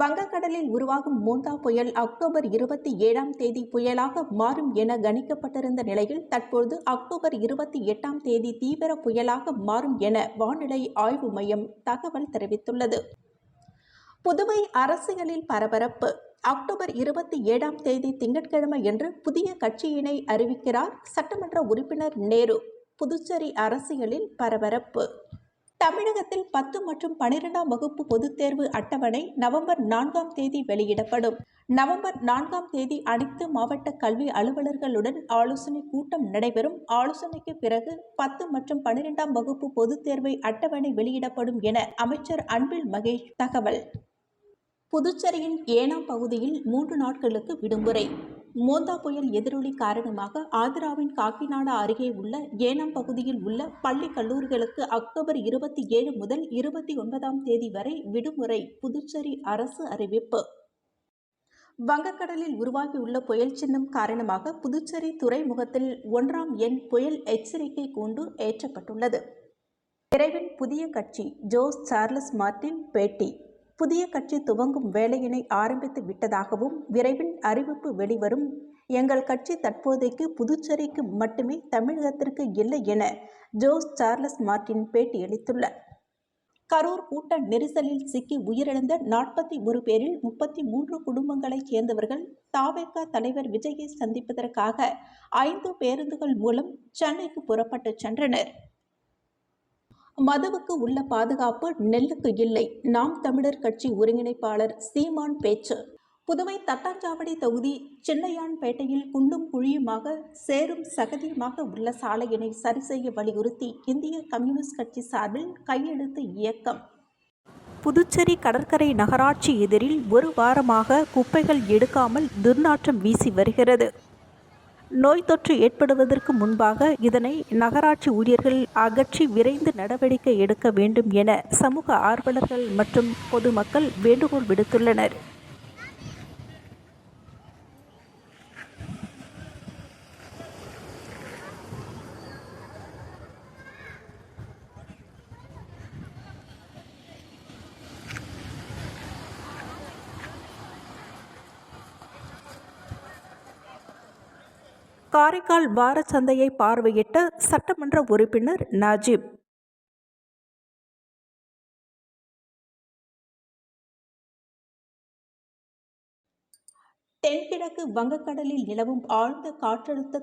வங்கக்கடலில் உருவாகும் மோந்தா புயல் அக்டோபர் 27ஆம் தேதி புயலாக மாறும் என கணிக்கப்பட்டிருந்த நிலையில் தற்போது அக்டோபர் 28ஆம் தேதி தீவிர புயலாக மாறும் என வானிலை ஆய்வு மையம் தகவல் தெரிவித்துள்ளது. புதுவை அரசியலில் பரபரப்பு. அக்டோபர் 27ஆம் தேதி திங்கட்கிழமையன்று புதிய கட்சியினை அறிவிக்கிறார் சட்டமன்ற உறுப்பினர் நேரு. புதுச்சேரி அரசியலில் பரபரப்பு. தமிழகத்தில் 10 மற்றும் 12ஆம் வகுப்பு பொதுத் தேர்வு அட்டவணை நவம்பர் 4ஆம் தேதி வெளியிடப்படும். நவம்பர் 4ஆம் தேதி அனைத்து மாவட்ட கல்வி அலுவலர்களுடன் ஆலோசனை கூட்டம் நடைபெறும். ஆலோசனைக்கு பிறகு 10 மற்றும் 12ஆம் வகுப்பு பொதுத் தேர்வை அட்டவணை வெளியிடப்படும் என அமைச்சர் அன்பில் மகேஷ் தகவல். புதுச்சேரியின் ஏனாம் பகுதியில் 3 நாட்களுக்கு விடுமுறை. மோந்தா புயல் எதிரொலி காரணமாக ஆந்திராவின் காக்கிநாடா அருகே உள்ள ஏனாம் பகுதியில் உள்ள பள்ளி கல்லூரிகளுக்கு அக்டோபர் 27 முதல் 29ஆம் தேதி வரை விடுமுறை புதுச்சேரி அரசு அறிவிப்பு. வங்கக்கடலில் உருவாகியுள்ள புயல் சின்னம் காரணமாக புதுச்சேரி துறைமுகத்தில் 1ஆம் எண் புயல் எச்சரிக்கை கூண்டு ஏற்றப்பட்டுள்ளது. விரைவில் புதிய கட்சி ஜோஸ் சார்லஸ் மார்டின் பேட்டி. புதிய கட்சி துவங்கும் வேலையினை ஆரம்பித்து விட்டதாகவும் விரைவில் அறிவிப்பு வெளிவரும். எங்கள் கட்சி தற்போதைக்கு புதுச்சேரிக்கு மட்டுமே, தமிழகத்திற்கு இல்லை என ஜோஸ் சார்லஸ் மார்டின் பேட்டியளித்துள்ளார். கரூர் கூட்ட நெரிசலில் சிக்கி உயிரிழந்த 41 பேரில் 33 குடும்பங்களைச் சேர்ந்தவர்கள் தவேக தலைவர் விஜயை சந்திப்பதற்காக 5 பேருந்துகள் மூலம் சென்னைக்கு புறப்பட்டுச் சென்றனர். மதுவுக்கு உள்ள பாதுகாப்பு நெல்லுக்கு இல்லை. நாம் தமிழர் கட்சி ஒருங்கிணைப்பாளர் சீமான் பேச்சு. புதுவை தட்டாஞ்சாவடி தொகுதி சின்னையான்பேட்டையில் குண்டும் குழியுமாக சேரும் சகதியுமாக உள்ள சாலையினை சரி செய்ய வலியுறுத்தி இந்திய கம்யூனிஸ்ட் கட்சி சார்பில் கையெழுத்து இயக்கம். புதுச்சேரி கடற்கரை நகராட்சி எதிரில் ஒரு வாரமாக குப்பைகள் எடுக்காமல் துர்நாற்றம் வீசி வருகிறது. நோய் தொற்று ஏற்படுவதற்கு முன்பாக இதனை நகராட்சி ஊழியர்கள் அகற்றி விரைந்து நடவடிக்கை எடுக்க வேண்டும் என சமூக ஆர்வலர்கள் மற்றும் பொதுமக்கள் வேண்டுகோள் விடுத்துள்ளனர். காரைக்கால் வாரச்சந்தையை பார்வையிட்ட சட்டமன்ற உறுப்பினர் நஜீப். தென்கிழக்கு வங்கக்கடலில் நிலவும் ஆழ்ந்த காற்றழுத்த